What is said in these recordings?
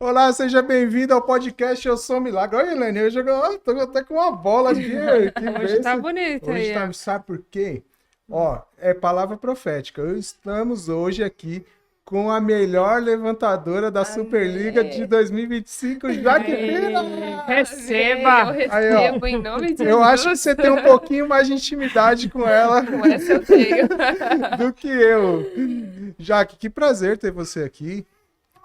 Olá, seja bem-vindo ao podcast Eu Sou Milagre. Olha, Helene, hoje eu tô até com uma bola aqui, que Hoje tá bênção. bonito Hoje aí, tá, ó. sabe por quê? Ó, é palavra profética. Estamos hoje aqui com a melhor levantadora da Superliga de Amém. 2025, Jaque Pina! Aí, Amém. Eu receba! Aí, ó, recebo em nome de eu acho que Jesus. você tem um pouquinho mais de intimidade com ela Com essa eu tenho. do que eu. Jaque, que prazer ter você aqui.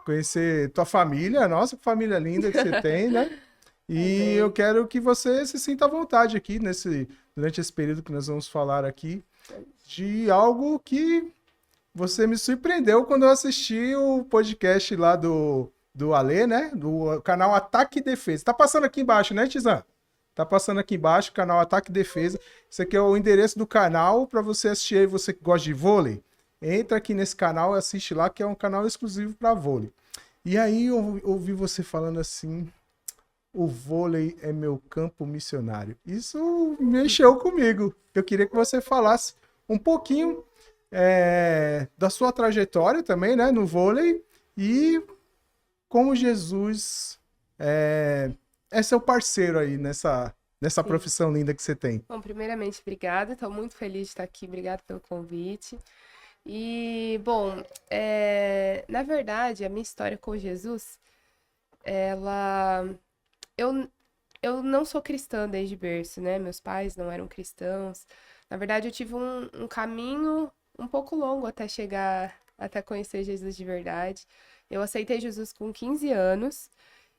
Conhecer tua família, nossa, que família linda que você tem, né? E eu Amém. quero que você se sinta à vontade aqui durante esse período que nós vamos falar aqui de algo que você me surpreendeu quando eu assisti o podcast lá do Alê, né? Do canal Ataque e Defesa. Tá passando aqui embaixo, né, Tizan? Tá passando aqui embaixo, canal Ataque e Defesa. Esse aqui é o endereço do canal para você assistir aí, você que gosta de vôlei. Entra aqui nesse canal e assiste lá, que é um canal exclusivo para vôlei. E aí eu ouvi você falando assim, o vôlei é meu campo missionário. Isso mexeu comigo. Eu queria que você falasse um pouquinho da sua trajetória também, né, no vôlei e como Jesus é seu parceiro aí nessa Sim. profissão linda que você tem. Bom, primeiramente, obrigada. Estou muito feliz de estar aqui. Obrigada pelo convite. E, bom, na verdade, a minha história com Jesus, ela... Eu, eu não sou cristã desde berço, né? Meus pais não eram cristãos. Na verdade, eu tive um caminho um pouco longo até chegar, até conhecer Jesus de verdade. Eu aceitei Jesus com 15 anos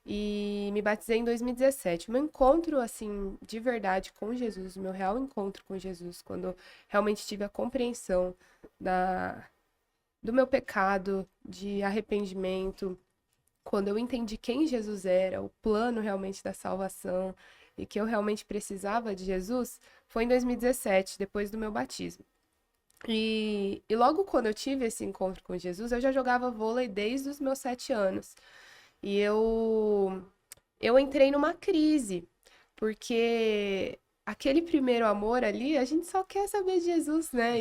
e me batizei em 2017. O meu encontro, assim, de verdade com Jesus, o meu real encontro com Jesus, quando eu realmente tive a compreensão da, do meu pecado, de arrependimento, quando eu entendi quem Jesus era, o plano realmente da salvação e que eu realmente precisava de Jesus, foi em 2017, depois do meu batismo. E logo quando eu tive esse encontro com Jesus, eu já jogava vôlei desde os meus 7 anos. E eu entrei numa crise, porque aquele primeiro amor ali, a gente só quer saber de Jesus, né?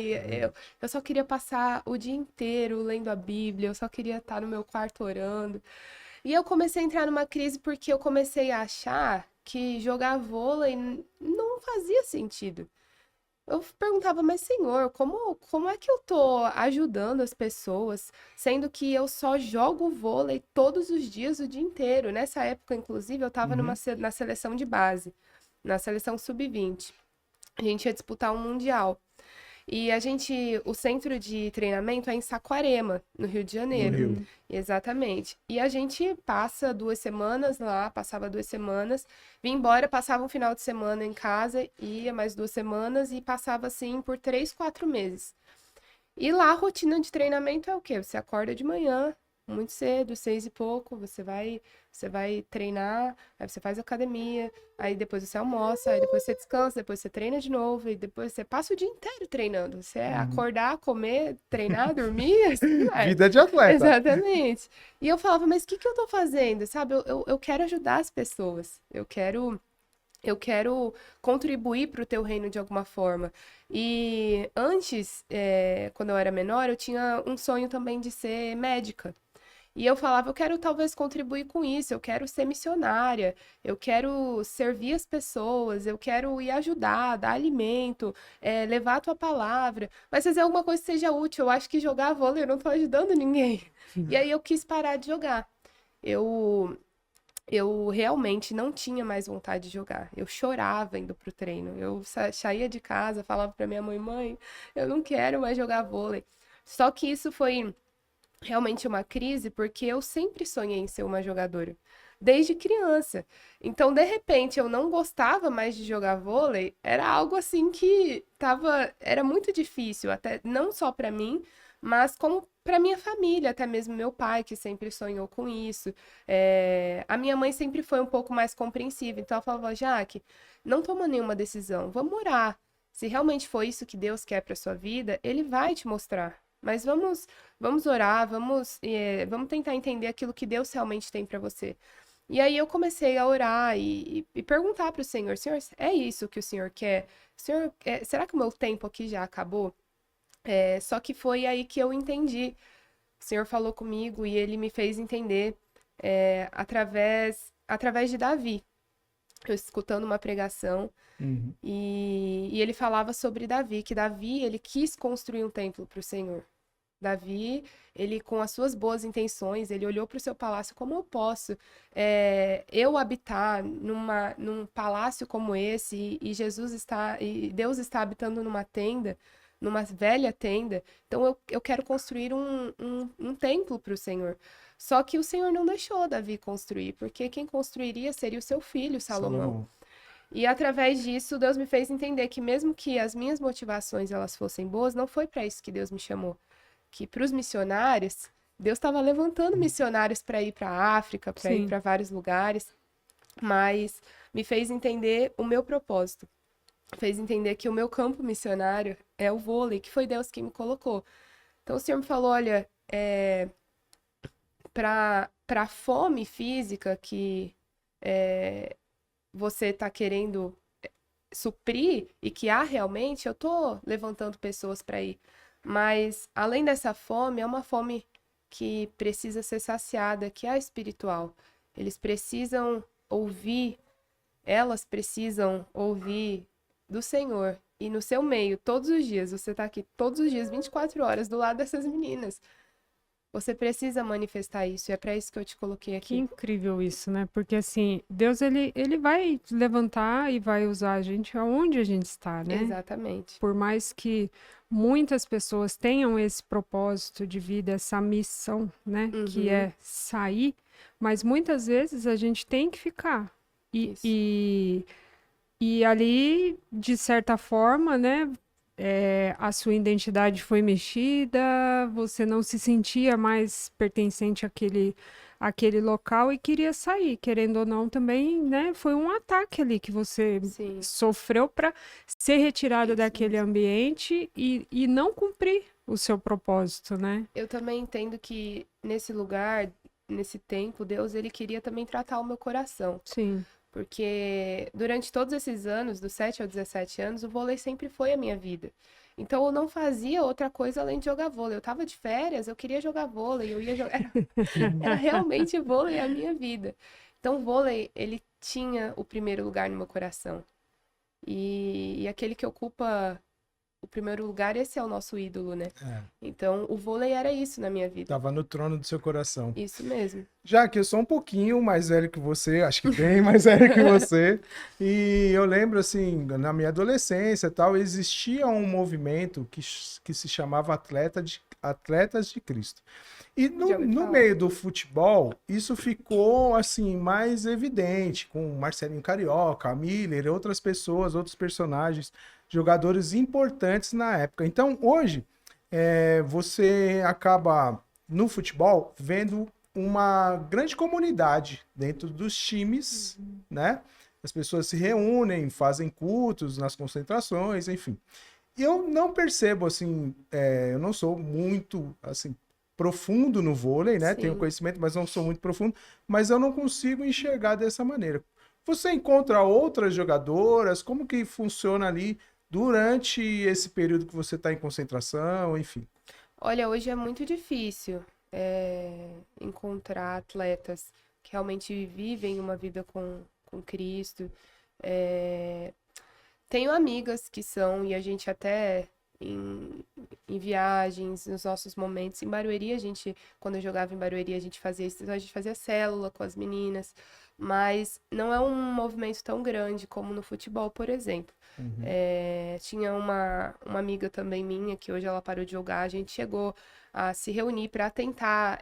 Eu só queria passar o dia inteiro lendo a Bíblia, eu só queria estar no meu quarto orando. E eu comecei a entrar numa crise porque eu comecei a achar que jogar vôlei não fazia sentido. Eu perguntava, mas senhor, como é que eu tô ajudando as pessoas, sendo que eu só jogo vôlei todos os dias, o dia inteiro? Nessa época, inclusive, eu tava Uhum. na seleção de base, na seleção sub-20. A gente ia disputar um mundial. E o centro de treinamento é em Saquarema, no Rio de No Janeiro. Rio. Exatamente. E a gente passa 2 semanas lá, passava 2 semanas, vinha embora, passava um final de semana em casa, ia mais 2 semanas e passava assim por 3, 4 meses. E lá a rotina de treinamento é o quê? Você acorda de manhã, muito cedo, 6 e pouco, você vai treinar, aí você faz academia, aí depois você almoça, aí depois você descansa, depois você treina de novo, e depois você passa o dia inteiro treinando. Você é Uhum. acordar, comer, treinar, dormir, assim vai. Vida de atleta. Exatamente. E eu falava, mas o que que eu tô fazendo? Sabe, eu quero ajudar as pessoas. Eu quero contribuir para o teu reino de alguma forma. E antes, quando eu era menor, eu tinha um sonho também de ser médica. E eu falava, eu quero talvez contribuir com isso, eu quero ser missionária, eu quero servir as pessoas, eu quero ir ajudar, dar alimento, levar a tua palavra, mas fazer alguma coisa que seja útil. Eu acho que jogar vôlei eu não tô ajudando ninguém. E aí eu quis parar de jogar. Eu eu realmente não tinha mais vontade de jogar. Eu chorava indo pro treino. Eu saía de casa, falava pra minha mãe, mãe, eu não quero mais jogar vôlei. Só que isso foi realmente uma crise, porque eu sempre sonhei em ser uma jogadora, desde criança. Então, de repente, eu não gostava mais de jogar vôlei, era algo assim que era muito difícil, até não só para mim, mas como para minha família, até mesmo meu pai, que sempre sonhou com isso. A minha mãe sempre foi um pouco mais compreensiva, então ela falava, Jaque, não toma nenhuma decisão, vamos orar. Se realmente foi isso que Deus quer para sua vida, Ele vai te mostrar. Mas vamos orar, vamos tentar entender aquilo que Deus realmente tem para você. E aí eu comecei a orar e perguntar para o Senhor, Senhor, é isso que o Senhor quer? Senhor, será que o meu tempo aqui já acabou? Só que foi aí que eu entendi. O Senhor falou comigo e ele me fez entender através de Davi. Eu escutando uma pregação Uhum. e ele falava sobre Davi, que Davi, ele quis construir um templo para o Senhor. Davi, ele com as suas boas intenções, ele olhou para o seu palácio, como eu posso eu habitar num palácio como esse e Deus está habitando numa tenda, numa velha tenda, então eu quero construir um templo para o Senhor. Só que o Senhor não deixou Davi construir, porque quem construiria seria o seu filho, Salomão. Salomão. E através disso, Deus me fez entender que mesmo que as minhas motivações elas fossem boas, não foi para isso que Deus me chamou. Que para os missionários, Deus estava levantando missionários para ir para a África, para ir Sim. para vários lugares, mas me fez entender o meu propósito. Fez entender que o meu campo missionário é o vôlei, que foi Deus quem me colocou. Então o Senhor me falou, olha, para a fome física que você está querendo suprir e que há realmente, eu estou levantando pessoas para ir. Mas, além dessa fome, é uma fome que precisa ser saciada, que é a espiritual. Eles precisam ouvir, elas precisam ouvir do Senhor. E no seu meio, todos os dias, você está aqui todos os dias, 24 horas, do lado dessas meninas. Você precisa manifestar isso, e é para isso que eu te coloquei Que aqui. incrível isso, né? Porque assim, Deus ele vai levantar e vai usar a gente aonde a gente está, né? Exatamente. Por mais que muitas pessoas tenham esse propósito de vida, essa missão, né? Que é sair, mas muitas vezes a gente tem que ficar. Isso. E ali, de certa forma, né? A sua identidade foi mexida, você não se sentia mais pertencente àquele local e queria sair, querendo ou não, também, né? Foi um ataque ali que você Sim. sofreu para ser retirado Isso daquele mesmo. ambiente e não cumprir o seu propósito, né? Eu também entendo que nesse lugar, nesse tempo, Deus ele queria também tratar o meu coração. Sim. Porque durante todos esses anos, dos 7 aos 17 anos, o vôlei sempre foi a minha vida. Então eu não fazia outra coisa além de jogar vôlei. Eu tava de férias, eu queria jogar vôlei, eu ia jogar. Era realmente vôlei a minha vida. Então o vôlei, ele tinha o primeiro lugar no meu coração. E aquele que ocupa o primeiro lugar, esse é o nosso ídolo, né? Então o vôlei era isso na minha vida. Tava no trono do seu coração. Isso mesmo. Já que eu sou um pouquinho mais velho que você, acho que bem mais velho que você, e eu lembro, assim, na minha adolescência e tal, existia um movimento que se chamava Atletas de Cristo. E no meio do futebol, isso ficou, assim, mais evidente, com Marcelinho Carioca, a Miller, outras pessoas, outros personagens, jogadores importantes na época. Então, hoje, você acaba, no futebol, vendo uma grande comunidade dentro dos times, né? As pessoas se reúnem, fazem cultos nas concentrações, enfim. Eu não percebo, assim, eu não sou muito, assim, profundo no vôlei, né? Sim. Tenho conhecimento, mas não sou muito profundo, mas eu não consigo enxergar dessa maneira. Você encontra outras jogadoras? Como que funciona ali durante esse período que você está em concentração, enfim? Olha, hoje é muito difícil encontrar atletas que realmente vivem uma vida com Cristo. Tenho amigas que são, e a gente até em viagens, nos nossos momentos, em Barueri, quando eu jogava em Barueri, a gente fazia isso, a gente fazia célula com as meninas, mas não é um movimento tão grande como no futebol, por exemplo. Tinha uma amiga também minha, que hoje ela parou de jogar, a gente chegou a se reunir para tentar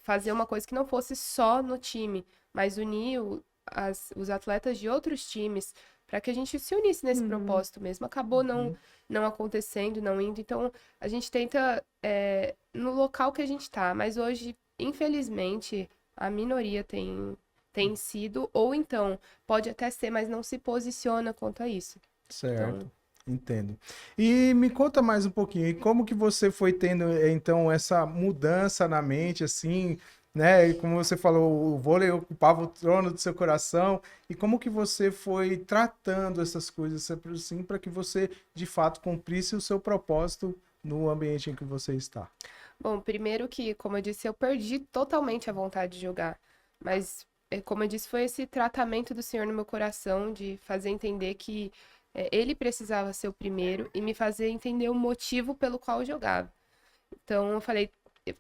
fazer uma coisa que não fosse só no time, mas unir os atletas de outros times para que a gente se unisse nesse propósito mesmo. Acabou não acontecendo, não indo. Então, a gente tenta no local que a gente tá. Mas hoje, infelizmente, a minoria tem sido, ou então, pode até ser, mas não se posiciona quanto a isso. Certo, Então, entendo. E me conta mais um pouquinho, e como que você foi tendo, então, essa mudança na mente, assim, né? E como você falou, o vôlei ocupava o trono do seu coração, e como que você foi tratando essas coisas, assim, para que você, de fato, cumprisse o seu propósito no ambiente em que você está? bom, primeiro que, como eu disse, eu perdi totalmente a vontade de jogar. Mas, como eu disse, foi esse tratamento do Senhor no meu coração, de fazer entender que ele precisava ser o primeiro e me fazer entender o motivo pelo qual eu jogava. Então, eu falei,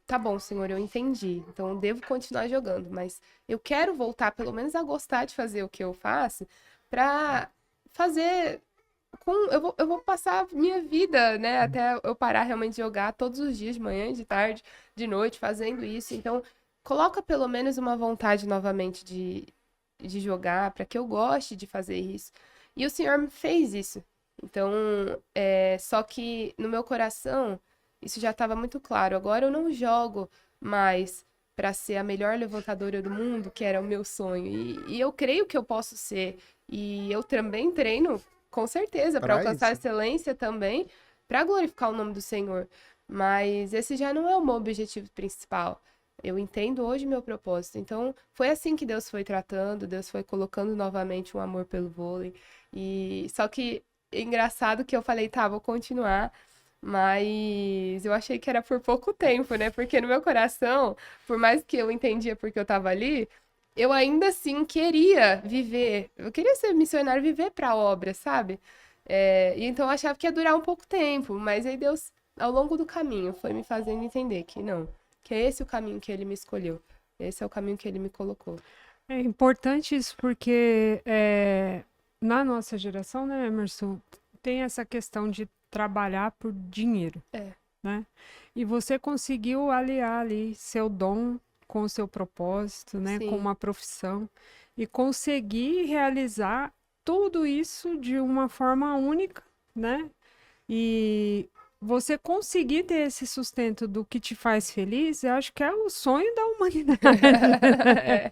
tá bom, Senhor, eu entendi. Então, eu devo continuar jogando, mas eu quero voltar, pelo menos, a gostar de fazer o que eu faço, pra fazer eu vou passar minha vida, né, até eu parar realmente de jogar todos os dias, de manhã, de tarde, de noite, fazendo isso. Então, coloca pelo menos uma vontade novamente de jogar, para que eu goste de fazer isso. E o Senhor me fez isso. Então, só que no meu coração, isso já estava muito claro. Agora eu não jogo mais para ser a melhor levantadora do mundo, que era o meu sonho. E eu creio que eu posso ser. E eu também treino com certeza, para Pra alcançar isso. excelência também, para glorificar o nome do Senhor. Mas esse já não é o meu objetivo principal. Eu entendo hoje meu propósito. Então, foi assim que Deus foi tratando, Deus foi colocando novamente um amor pelo vôlei. E só que engraçado que eu falei, tá, vou continuar, mas eu achei que era por pouco tempo, né? Porque no meu coração, por mais que eu entendia porque eu tava ali, eu ainda assim queria viver, eu queria ser missionário e viver para a obra, sabe? E então eu achava que ia durar um pouco tempo, mas aí Deus, ao longo do caminho, foi me fazendo entender que não, que é esse o caminho que ele me escolheu, esse é o caminho que ele me colocou. É importante isso porque na nossa geração, né, Emerson, tem essa questão de trabalhar por dinheiro, É, né? E você conseguiu aliar ali seu dom com o seu propósito, né, com sim, uma profissão e conseguir realizar tudo isso de uma forma única, né? E você conseguir ter esse sustento do que te faz feliz, eu acho que é o sonho da humanidade. é,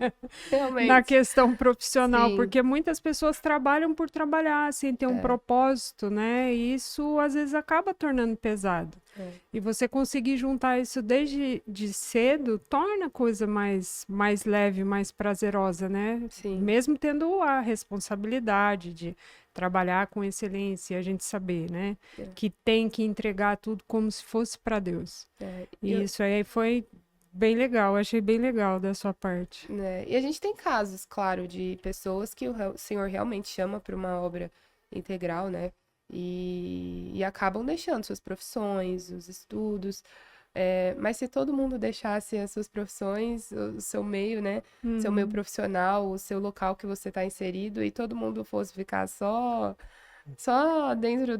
Na realmente, questão profissional, sim, porque muitas pessoas trabalham por trabalhar, sem ter um é, propósito, né? E isso às vezes acaba tornando pesado. é, E você conseguir juntar isso desde de cedo torna a coisa mais leve, mais prazerosa, né? sim, Mesmo tendo a responsabilidade de trabalhar com excelência, e a gente saber, né? é, Que tem que entregar tudo como se fosse para Deus. E E isso aí foi bem legal, achei bem legal da sua parte. né? E a gente tem casos, claro, de pessoas que o Senhor realmente chama para uma obra integral, né? E acabam deixando suas profissões, os estudos. Mas se todo mundo deixasse as suas profissões, o seu meio, né? Seu meio Uhum. profissional, o seu local que você está inserido, e todo mundo fosse ficar só dentro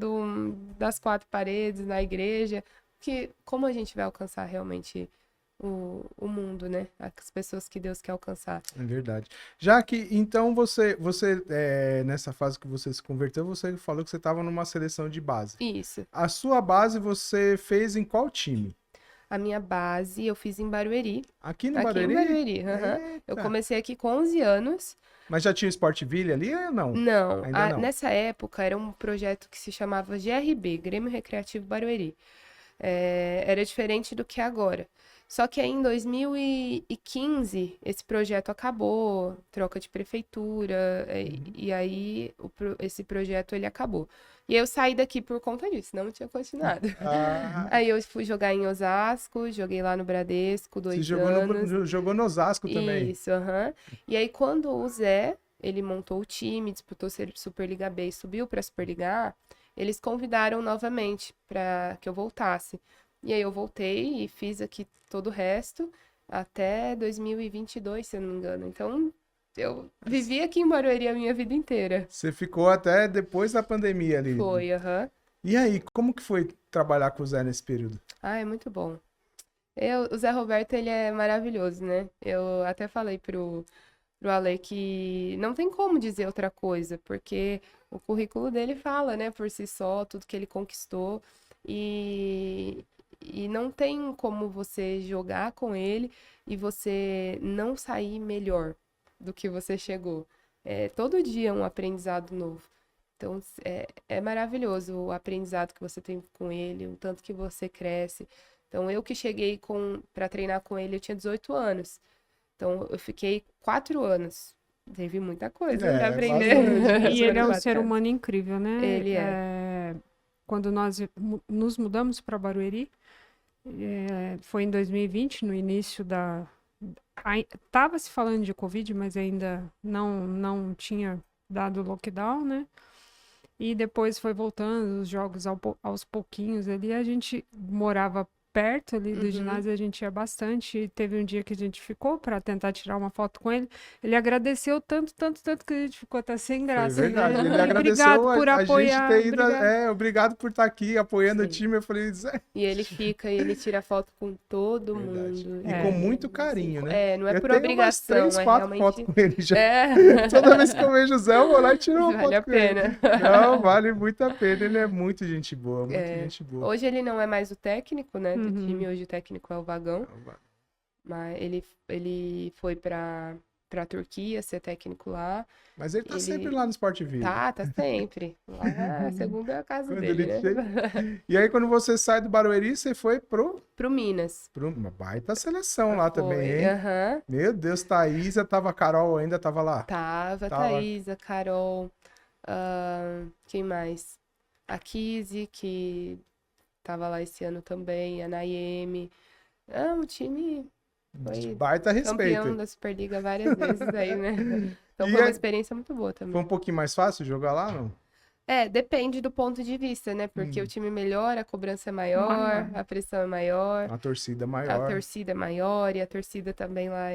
das quatro paredes, na igreja, como a gente vai alcançar realmente o mundo, né? As pessoas que Deus quer alcançar. É verdade. Já que, então, nessa fase que você se converteu, você falou que você estava numa seleção de base. Isso. A sua base você fez em qual time? A minha base eu fiz em Barueri. Aqui no Aqui em Barueri? Barueri, aham. Eu Eita. comecei aqui com 11 anos. Mas já tinha o Sportville ali ou não? Não, Ainda não. nessa época era um projeto que se chamava GRB, Grêmio Recreativo Barueri. Era diferente do que é agora. Só que aí em 2015 esse projeto acabou, troca de prefeitura, e aí esse projeto ele acabou. E eu saí daqui por conta disso, não tinha continuado. Ah, Aí eu fui jogar em Osasco, joguei lá no Bradesco você 2 anos. jogou no Osasco também. Isso, aham. E aí quando o Zé, ele montou o time, disputou Superliga B e subiu para Superliga A, eles convidaram novamente para que eu voltasse. E aí eu voltei e fiz aqui todo o resto até 2022, se eu não me engano. Então, eu vivi aqui em Barueri a minha vida inteira. Você ficou até depois da pandemia ali. Foi, aham. E aí, como que foi trabalhar com o Zé nesse período? Ah, é muito bom. O Zé Roberto, ele é maravilhoso, né? Eu até falei pro Ale que não tem como dizer outra coisa, porque o currículo dele fala, né, por si só, tudo que ele conquistou. E, e não tem como você jogar com ele e você não sair melhor do que você chegou. Todo dia é um aprendizado novo. Então, é maravilhoso o aprendizado que você tem com ele, o tanto que você cresce. Então, eu que cheguei para treinar com ele, eu tinha 18 anos. Então, eu fiquei 4 anos. Teve muita coisa para aprender. Bastante, E ele é um bastante. ser humano incrível, né? Ele é. Quando nós nos mudamos para Barueri, foi em 2020, no início Tava se falando de Covid, mas ainda não tinha dado lockdown, né? E depois foi voltando os jogos aos pouquinhos ali. A gente morava perto ali do Uhum. ginásio, a gente ia bastante. E teve um dia que a gente ficou para tentar tirar uma foto com ele. Ele agradeceu tanto que a gente ficou até sem Foi graça. verdade. Ele E agradeceu obrigado por a gente apoiar. ter ido. Obrigado. Obrigado por estar aqui apoiando o Sim. time. Eu falei, Zé, E ele fica e ele tira foto com todo verdade. mundo. E com muito carinho, né? É, não é Eu por tenho umas obrigação, 3, é 4 realmente. fotos com ele já. É, Toda vez que eu vejo o Zé, eu vou lá e tiro uma vale a foto com ele. pena. Não, vale muito a pena. Ele é muito gente boa, muito É. gente boa. Hoje ele não é mais o técnico, né, do Uhum. time, hoje o técnico é o Vagão, mas ele foi pra Turquia ser técnico lá. Mas ele tá Ele- sempre lá no Sport Vida. Tá sempre. Lá é a segunda casa Quando dele, ele né? chega- E aí, quando você sai do Barueri, você foi pro Minas. uma baita seleção lá Foi, também, hein? aham. Meu Deus, Thaísa, tava a Carol ainda, tava lá. Tava, Tava. Thaísa, Carol, quem mais? A Kizzy, que tava lá esse ano também, a Nayeme. É um time De foi baita campeão respeito. da Superliga várias vezes aí, né? Então E foi uma é- experiência muito boa também. Foi um pouquinho mais fácil jogar lá, não? É, depende do ponto de vista, né? Porque o time melhor, a cobrança é maior, a pressão é maior, A torcida a maior. torcida é maior e a torcida também lá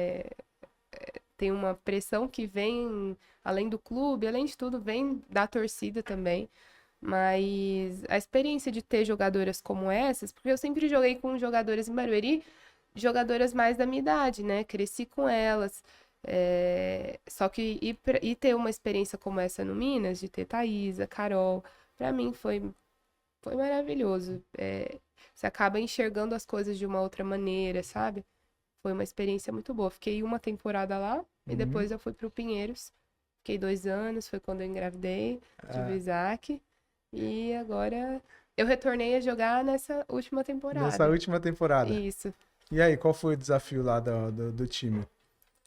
tem uma pressão que vem além do clube, além de tudo, vem da torcida também. Mas a experiência de ter jogadoras como essas, porque eu sempre joguei com jogadoras em Barueri, jogadoras mais da minha idade, né? Cresci com elas. Só que ir ter uma experiência como essa no Minas, de ter Thaísa, Carol, pra mim foi maravilhoso. Você acaba enxergando as coisas de uma outra maneira, sabe? Foi uma experiência muito boa. Fiquei uma temporada lá e depois eu fui pro Pinheiros. Fiquei 2 anos, foi quando eu engravidei, tive o Isaac. E agora eu retornei a jogar nessa última temporada. Nessa última temporada. Isso. E aí, qual foi o desafio lá do time?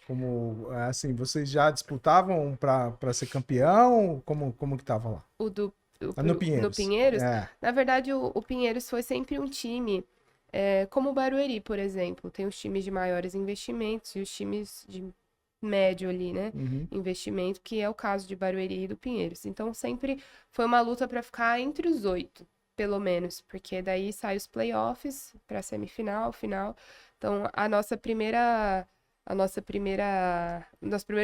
Como, assim, vocês já disputavam pra ser campeão? Como que tava lá? No Pinheiros. No Pinheiros? É. Na verdade, o Pinheiros foi sempre um time, como o Barueri, por exemplo. Tem os times de maiores investimentos e os times de médio ali, né? Uhum. Investimento, que é o caso de Barueri e do Pinheiros. Então, sempre foi uma luta para ficar entre os 8, pelo menos, porque daí sai os playoffs para semifinal, final. Então, nosso primeiro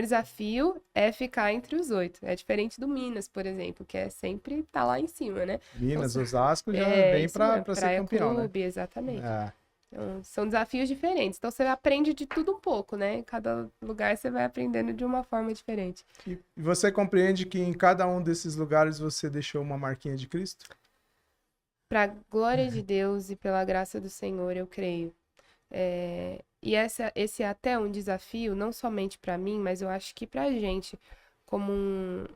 desafio é ficar entre os 8. É diferente do Minas, por exemplo, que é sempre tá lá em cima, né? Minas, Então, Osasco já vem isso pra mesmo, ser Praia campeão, Clube, exatamente. né? Então, são desafios diferentes. Então, você aprende de tudo um pouco, né? Em cada lugar você vai aprendendo de uma forma diferente. E você compreende que em cada um desses lugares você deixou uma marquinha de Cristo? Para glória de Deus e pela graça do Senhor, eu creio. E esse é até um desafio, não somente para mim, mas eu acho que para a gente, como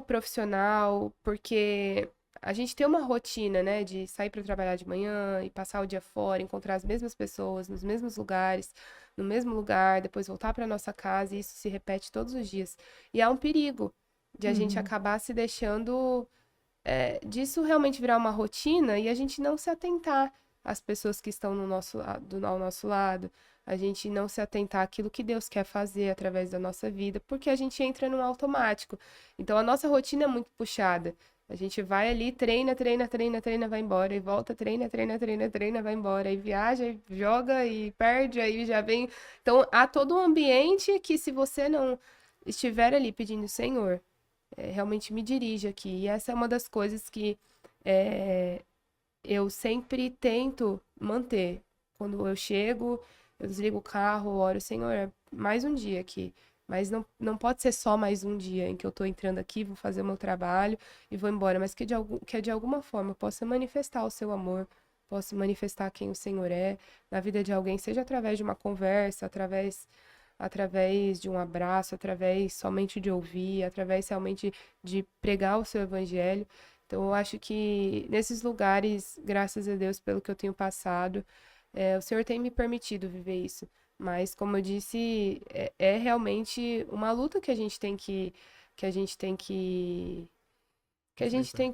profissional, porque a gente tem uma rotina, né, de sair para trabalhar de manhã e passar o dia fora, encontrar as mesmas pessoas nos mesmos lugares, no mesmo lugar, depois voltar para nossa casa, e isso se repete todos os dias. E há um perigo de a gente acabar se deixando disso realmente virar uma rotina e a gente não se atentar às pessoas que estão ao nosso lado, a gente não se atentar àquilo que Deus quer fazer através da nossa vida, porque a gente entra num automático. Então, a nossa rotina é muito puxada. A gente vai ali, treina, vai embora, e volta, treina, vai embora, e viaja, e joga, e perde, aí já vem. Então, há todo um ambiente que, se você não estiver ali pedindo, Senhor, realmente me dirige aqui. E essa é uma das coisas que eu sempre tento manter. Quando eu chego, eu desligo o carro, oro, Senhor, mais um dia aqui. Mas não pode ser só mais um dia em que eu tô entrando aqui, vou fazer o meu trabalho e vou embora. Mas que de alguma forma eu possa manifestar o seu amor, possa manifestar quem o Senhor é na vida de alguém, seja através de uma conversa, através de um abraço, através somente de ouvir, através realmente de pregar o seu evangelho. Então, eu acho que nesses lugares, graças a Deus pelo que eu tenho passado, o Senhor tem me permitido viver isso. Mas, como eu disse, é realmente uma luta que a gente tem que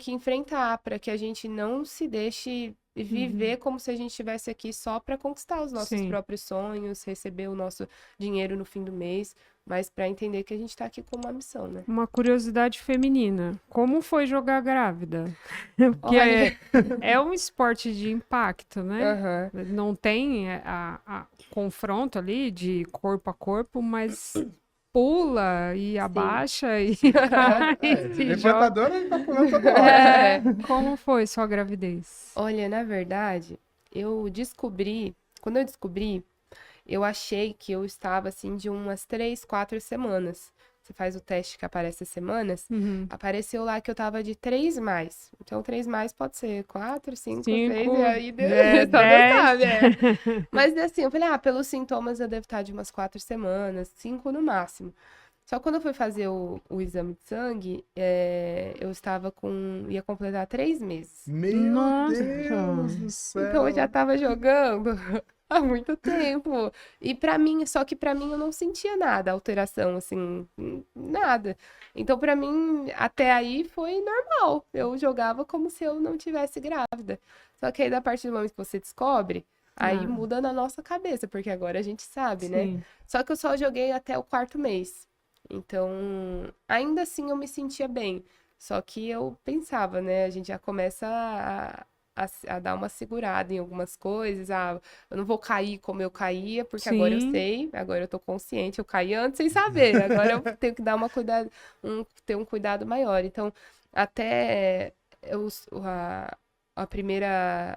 enfrentar para que a gente não se deixe e viver como se a gente estivesse aqui só para conquistar os nossos Sim. próprios sonhos, receber o nosso dinheiro no fim do mês, mas para entender que a gente tá aqui com uma missão, né? Uma curiosidade feminina. Como foi jogar grávida? Porque Olha, é um esporte de impacto, né? aham. Não tem a confronto ali de corpo a corpo, mas pula e abaixa e cai e joga. Levantadora ele tá pulando toda hora. É, como foi sua gravidez? Olha, na verdade, quando eu descobri, eu achei que eu estava assim de umas 3, 4 semanas. Você faz o teste que aparece as semanas, Uhum. apareceu lá que eu tava de 3 mais. Então, 3 mais pode ser 4, 5, 6, Cinco, e aí é, só Deus 10. sabe, é. Mas assim, eu falei, pelos sintomas eu devo estar de umas 4 semanas, 5 no máximo. Só que quando eu fui fazer o exame de sangue, eu estava ia completar 3 meses. Meu Nossa. Deus do céu. Então eu já tava jogando há muito tempo. E só que pra mim eu não sentia nada, alteração, assim, nada. Então pra mim, até aí foi normal. Eu jogava como se eu não tivesse grávida. Só que aí, a partir do momento que você descobre, aí Ah. muda na nossa cabeça, porque agora a gente sabe, né? Sim. Só que eu só joguei até o 4º mês. Então, ainda assim eu me sentia bem. Só que eu pensava, né? A gente já começa a dar uma segurada em algumas coisas. Eu não vou cair como eu caía, porque agora eu Sim. sei, agora eu tô consciente. Eu caí antes sem saber. Agora eu tenho que dar ter um cuidado maior. Então, até a primeira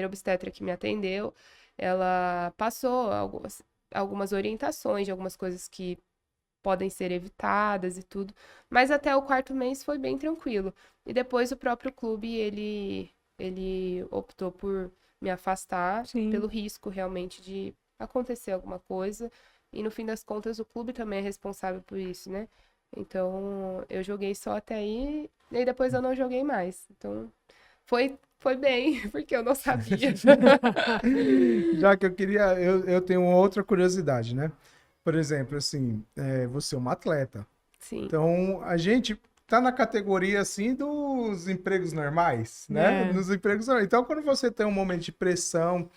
obstetra que me atendeu, ela passou algumas orientações de algumas coisas que podem ser evitadas e tudo, mas até o 4º mês foi bem tranquilo. E depois o próprio clube, ele optou por me afastar Sim. pelo risco realmente de acontecer alguma coisa, e no fim das contas o clube também é responsável por isso, né? Então, eu joguei só até aí, e aí depois eu não joguei mais. Então, foi bem, porque eu não sabia. Já que eu tenho outra curiosidade, né? Por exemplo, assim, você é uma atleta. Sim, Então, a gente tá na categoria, assim, dos empregos normais, né? É. Nos empregos normais. Então, quando você tem um momento de pressão,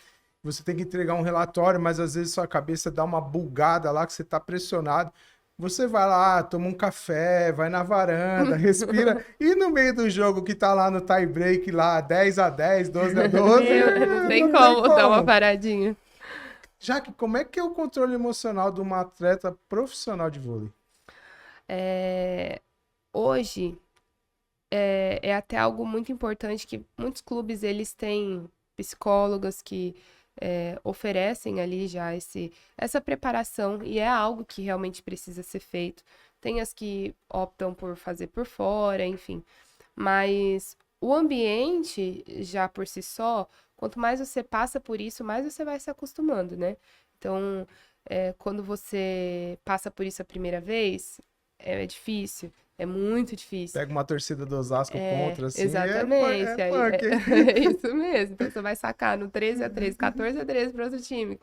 você tem que entregar um relatório, mas às vezes sua cabeça dá uma bugada lá, que você tá pressionado. Você vai lá, toma um café, vai na varanda, respira, e no meio do jogo que tá lá no tie break, lá 10-10, 12-12, não tem como dar uma paradinha. Jaque, como é que é o controle emocional de uma atleta profissional de vôlei? Hoje é até algo muito importante que muitos clubes eles têm psicólogas que oferecem ali já essa preparação e é algo que realmente precisa ser feito. Tem as que optam por fazer por fora, enfim. Mas o ambiente já por si só, quanto mais você passa por isso, mais você vai se acostumando, né? Então, quando você passa por isso a primeira vez, é difícil, é muito difícil. Pega uma torcida do Osasco contra, assim, Exatamente, é aí punk. é isso mesmo. Então você vai sacar no 13-13, 14-13 para outro time.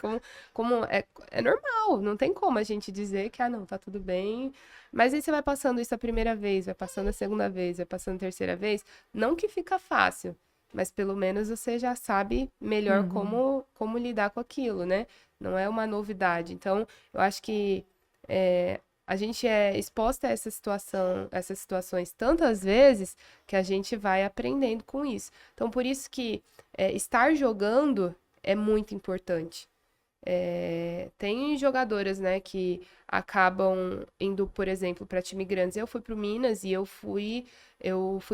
Como é normal, não tem como a gente dizer que, não, tá tudo bem. Mas aí você vai passando isso a primeira vez, vai passando a segunda vez, vai passando a terceira vez. Não que fica fácil, mas pelo menos você já sabe melhor como lidar com aquilo, né? Não é uma novidade. Então, eu acho que a gente é exposta a essas situações tantas vezes que a gente vai aprendendo com isso. Então, por isso que estar jogando é muito importante. Tem jogadoras, né, que acabam indo, por exemplo, para time grandes. Eu fui para o Minas e eu fui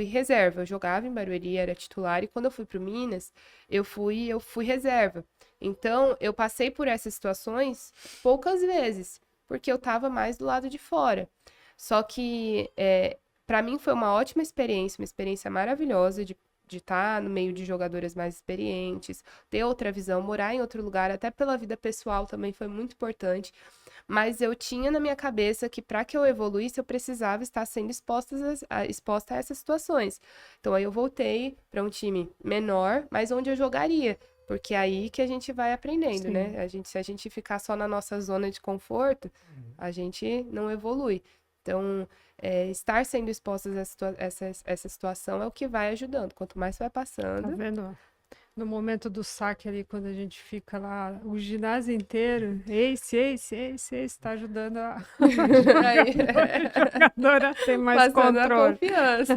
reserva. Eu jogava em Barueri, era titular, e quando eu fui para o Minas, eu fui reserva. Então, eu passei por essas situações poucas vezes, porque eu estava mais do lado de fora. Só que, para mim, foi uma ótima experiência, uma experiência maravilhosa de estar no meio de jogadoras mais experientes, ter outra visão, morar em outro lugar, até pela vida pessoal também foi muito importante. Mas eu tinha na minha cabeça que para que eu evoluísse, eu precisava estar sendo exposta a essas situações. Então, aí eu voltei para um time menor, mas onde eu jogaria. Porque é aí que a gente vai aprendendo, né? Se a gente ficar só na nossa zona de conforto, a gente não evolui. Então, estar sendo expostas a essa situação é o que vai ajudando. Quanto mais você vai Tá passando, vendo? No momento do saque ali, quando a gente fica lá, o ginásio inteiro, esse, tá ajudando a aí, jogadora a ter mais passando a controle. confiança.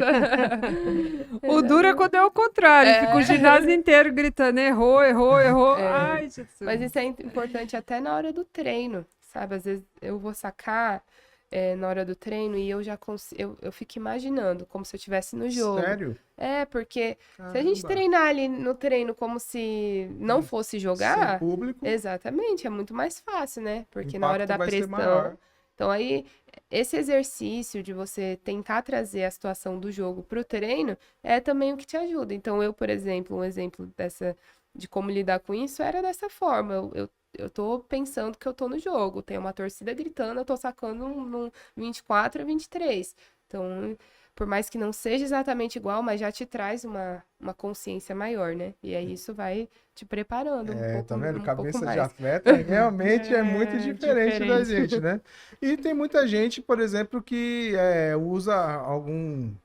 O duro é quando é o contrário, É. fica o ginásio inteiro gritando, errou. É. Ai, Jesus. Mas isso é importante até na hora do treino, sabe? Às vezes eu vou sacar na hora do treino e eu já eu fico imaginando como se eu estivesse no jogo. Sério? Porque se a gente Caramba. treinar ali no treino como se não fosse Sem jogar, público, exatamente, é muito mais fácil, né? o Porque na hora impacto da vai ser pressão. maior. Então aí, esse exercício de você tentar trazer a situação do jogo pro treino é também o que te ajuda. Então eu, por exemplo, um exemplo de como lidar com isso era dessa forma. Eu tô pensando que eu tô no jogo, tem uma torcida gritando, eu tô sacando num 24-23. Então, por mais que não seja exatamente igual, mas já te traz uma consciência maior, né? E aí isso vai te preparando Tá vendo? um pouco Cabeça de mais. atleta realmente é muito diferente da diferente. gente, né? E tem muita gente, por exemplo, que usa alguma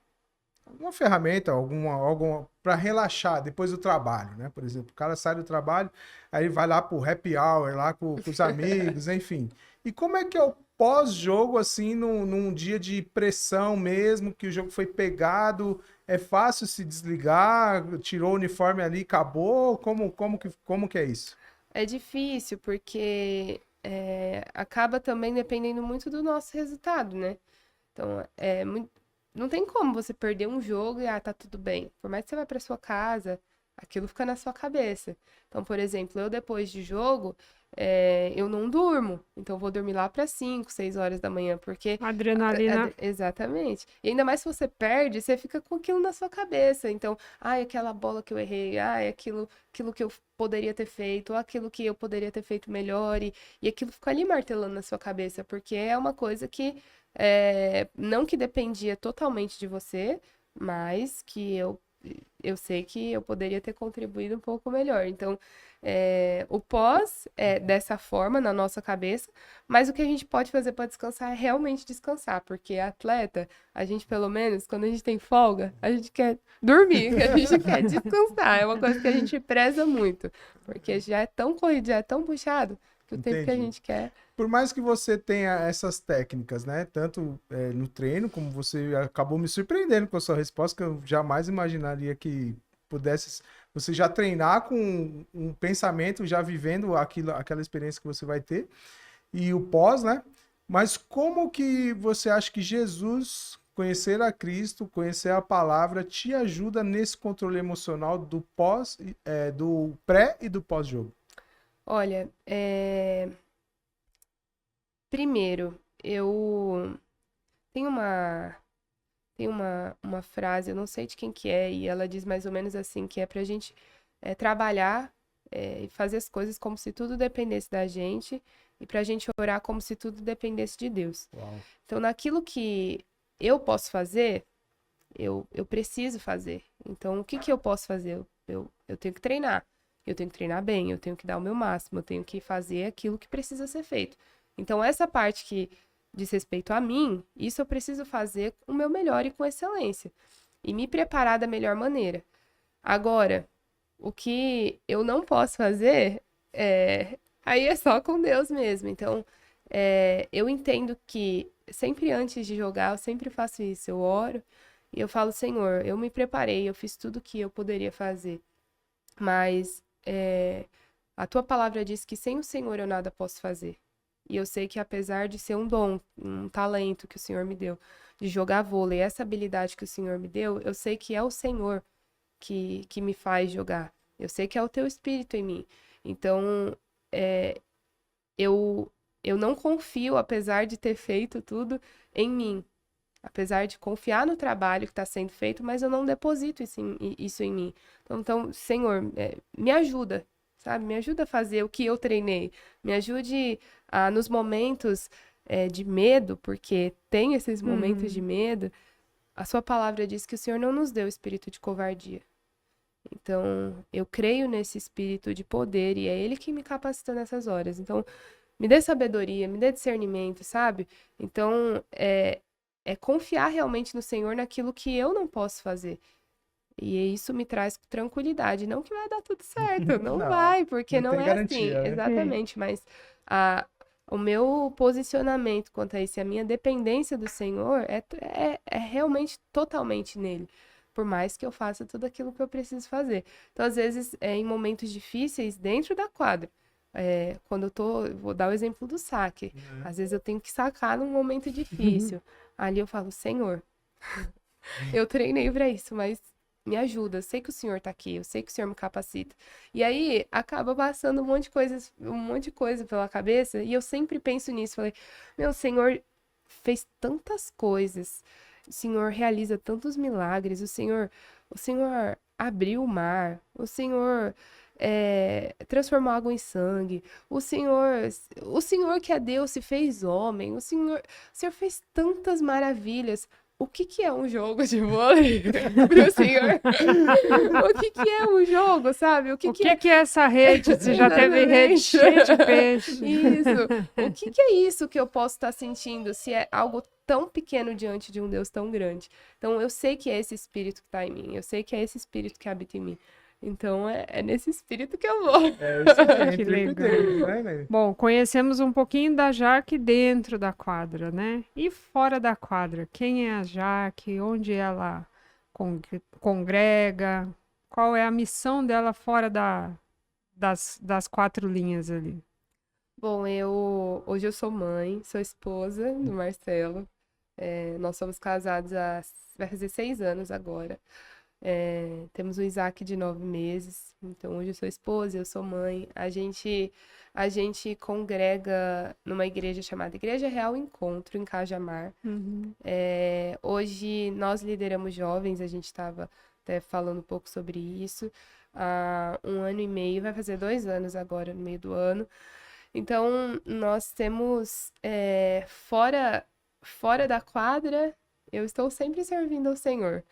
ferramenta, alguma para relaxar depois do trabalho, né? Por exemplo, o cara sai do trabalho, aí vai lá pro happy hour, lá com os amigos, enfim. E como é que é o pós-jogo, assim, num dia de pressão mesmo, que o jogo foi pegado? É fácil se desligar? Tirou o uniforme ali, acabou? Como que é isso? É difícil, porque acaba também dependendo muito do nosso resultado, né? Então, não tem como você perder um jogo e, tá tudo bem. Por mais que você vá para sua casa, aquilo fica na sua cabeça. Então, por exemplo, eu depois de jogo, eu não durmo. Então, eu vou dormir lá para 5, 6 horas da manhã, porque Adrenalina. exatamente. E ainda mais se você perde, você fica com aquilo na sua cabeça. Então, ai, aquela bola que eu errei, ai, aquilo que eu poderia ter feito, ou aquilo que eu poderia ter feito melhor, e aquilo fica ali martelando na sua cabeça, porque é uma coisa que não que dependia totalmente de você, mas que eu sei que eu poderia ter contribuído um pouco melhor. Então, o pós é dessa forma na nossa cabeça, mas o que a gente pode fazer para descansar é realmente descansar, porque atleta, a gente pelo menos, quando a gente tem folga, a gente quer dormir, a gente quer descansar. É uma coisa que a gente preza muito, porque já é tão corrido, já é tão puxado, que o tempo que a Entendi. gente quer. Por mais que você tenha essas técnicas, né? Tanto no treino, como você acabou me surpreendendo com a sua resposta, que eu jamais imaginaria que pudesse você já treinar com um pensamento, já vivendo aquela experiência que você vai ter, e o pós, né? Mas como que você acha que Jesus, conhecer a Cristo, conhecer a palavra, te ajuda nesse controle emocional do do pré e do pós-jogo? Olha, primeiro, eu tenho uma frase, eu não sei de quem que é, e ela diz mais ou menos assim, que é pra gente trabalhar e fazer as coisas como se tudo dependesse da gente, e pra gente orar como se tudo dependesse de Deus. Uau. Então, naquilo que eu posso fazer, eu preciso fazer. Então, o que que eu posso fazer? Eu tenho que treinar. Eu tenho que treinar bem, eu tenho que dar o meu máximo, eu tenho que fazer aquilo que precisa ser feito. Então, essa parte que diz respeito a mim, isso eu preciso fazer o meu melhor e com excelência. E me preparar da melhor maneira. Agora, o que eu não posso fazer, aí é só com Deus mesmo. Então, eu entendo que sempre antes de jogar, eu sempre faço isso. Eu oro e eu falo, Senhor, eu me preparei, eu fiz tudo o que eu poderia fazer. Mas a tua palavra diz que sem o Senhor eu nada posso fazer. E eu sei que apesar de ser um dom, um talento que o Senhor me deu, de jogar vôlei, essa habilidade que o Senhor me deu, eu sei que é o Senhor que me faz jogar. Eu sei que é o teu espírito em mim. Então, eu não confio, apesar de ter feito tudo, em mim. Apesar de confiar no trabalho que está sendo feito, mas eu não deposito isso em mim. Então Senhor, me ajuda, sabe? Me ajuda a fazer o que eu treinei. Me ajude nos momentos de medo, porque tem esses momentos de medo. A sua palavra diz que o Senhor não nos deu espírito de covardia. Então, eu creio nesse espírito de poder e é Ele que me capacita nessas horas. Então, me dê sabedoria, me dê discernimento, sabe? Então, é confiar realmente no Senhor naquilo que eu não posso fazer. E isso me traz tranquilidade. Não que vai dar tudo certo, não Não, vai, porque não não tem é assim. garantia, né? Exatamente, mas o meu posicionamento quanto a isso, e a minha dependência do Senhor é realmente totalmente nele. Por mais que eu faça tudo aquilo que eu preciso fazer. Então, às vezes, em momentos difíceis, dentro da quadra, quando vou dar o exemplo do saque. Às vezes eu tenho que sacar num momento difícil. Ali eu falo, Senhor, eu treinei pra isso, mas me ajuda. Eu sei que o Senhor tá aqui, eu sei que o Senhor me capacita. E aí acaba passando um monte de coisa pela cabeça, e eu sempre penso nisso. Falei, meu, o Senhor fez tantas coisas. O Senhor realiza tantos milagres. O Senhor abriu o mar. O Senhor transformou água em sangue. O Senhor que é Deus se fez homem. O Senhor fez tantas maravilhas. O que que é um jogo de vôlei pro senhor? O que que é um jogo, sabe? O que O que que é... que é essa rede? Você já teve rede Exatamente. cheia de peixe. Isso. O que que é isso que eu posso estar sentindo se é algo tão pequeno diante de um Deus tão grande? Então, eu sei que é esse espírito que está em mim. Eu sei que é esse espírito que habita em mim. Então, é nesse espírito que eu vou. É isso aí, Que entre com legal. Deus, né, né? Bom, conhecemos um pouquinho da Jaque dentro da quadra, né? E fora da quadra, quem é a Jaque? Onde ela congrega? Qual é a missão dela fora das quatro linhas ali? Bom, hoje eu sou mãe, sou esposa do Marcelo. Nós somos casados vai fazer 6 anos agora. Temos o Isaac de 9 meses. Então, hoje eu sou esposa, eu sou mãe. A gente congrega numa igreja chamada Igreja Real Encontro, em Cajamar. Hoje nós lideramos jovens, a gente estava até falando um pouco sobre isso. Há 1 ano e meio, vai fazer 2 anos agora, no meio do ano. Então, nós temos, fora da quadra, eu estou sempre servindo ao Senhor.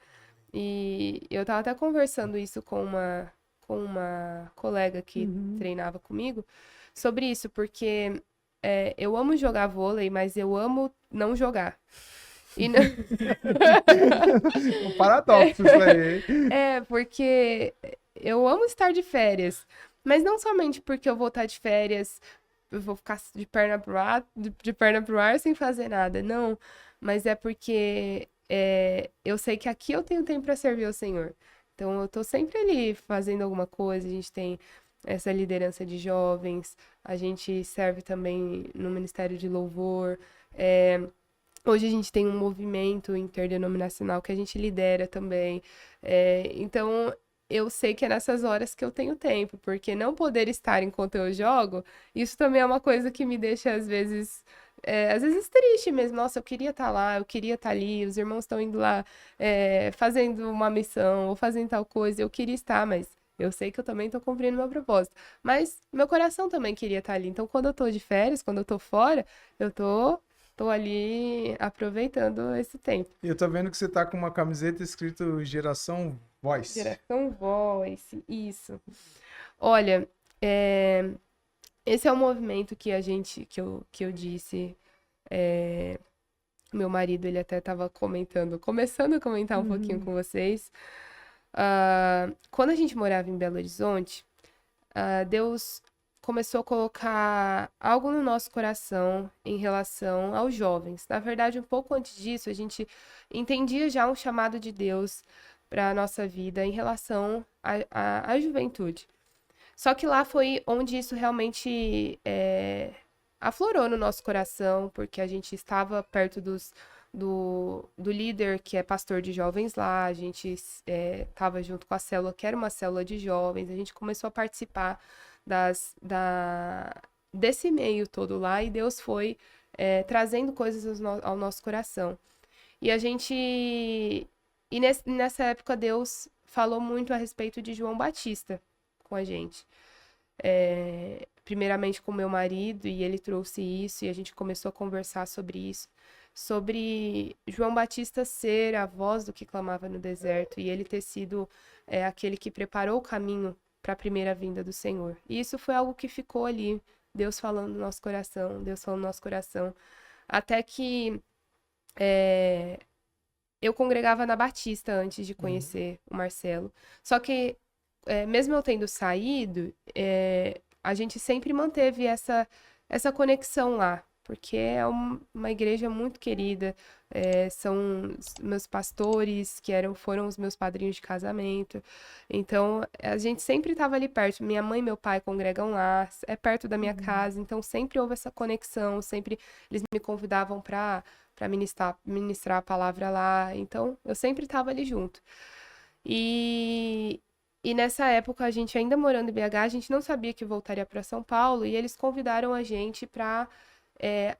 E eu estava até conversando isso com uma colega que treinava comigo sobre isso, porque eu amo jogar vôlei, mas eu amo não jogar. E não... Um paradoxo isso aí. Porque eu amo estar de férias, mas não somente porque eu vou estar de férias, eu vou ficar de perna pro ar, de perna pro ar sem fazer nada, não. Mas é porque eu sei que aqui eu tenho tempo para servir ao Senhor. Então eu tô sempre ali fazendo alguma coisa, a gente tem essa liderança de jovens, a gente serve também no Ministério de Louvor. Hoje a gente tem um movimento interdenominacional que a gente lidera também. Então, eu sei que é nessas horas que eu tenho tempo, porque não poder estar enquanto eu jogo, isso também é uma coisa que me deixa, às vezes triste mesmo. Nossa, eu queria estar lá, eu queria estar ali, os irmãos estão indo lá, fazendo uma missão ou fazendo tal coisa, eu queria estar, mas eu sei que eu também estou cumprindo meu propósito. Mas meu coração também queria estar ali. Então, quando eu estou de férias, quando eu estou fora, eu tô ali aproveitando esse tempo. E eu tô vendo que você tá com uma camiseta escrito Geração Voice. Geração Voice, isso. Olha, esse é o movimento que eu disse. Meu marido, ele até estava começando a comentar um pouquinho com vocês. Quando a gente morava em Belo Horizonte, Deus começou a colocar algo no nosso coração em relação aos jovens. Na verdade, um pouco antes disso, a gente entendia já um chamado de Deus para a nossa vida em relação à juventude. Só que lá foi onde isso realmente aflorou no nosso coração, porque a gente estava perto do líder que é pastor de jovens lá, a gente estava junto com a célula, que era uma célula de jovens, a gente começou a participar desse meio todo lá, e Deus foi trazendo coisas ao nosso coração. Nessa época Deus falou muito a respeito de João Batista com a gente. Primeiramente com meu marido, e ele trouxe isso, e a gente começou a conversar sobre isso, sobre João Batista ser a voz do que clamava no deserto, e ele ter sido aquele que preparou o caminho para a primeira vinda do Senhor. E isso foi algo que ficou ali, Deus falando no nosso coração, Deus falando no nosso coração, até que eu congregava na Batista antes de conhecer o Marcelo. Só que, mesmo eu tendo saído, a gente sempre manteve essa conexão lá, porque é uma igreja muito querida. São meus pastores, que foram os meus padrinhos de casamento. Então, a gente sempre estava ali perto. Minha mãe e meu pai congregam lá, é perto da minha casa, então sempre houve essa conexão, sempre eles me convidavam para ministrar a palavra lá. Então, eu sempre estava ali junto. E nessa época, a gente ainda morando em BH, a gente não sabia que voltaria para São Paulo, e eles convidaram a gente para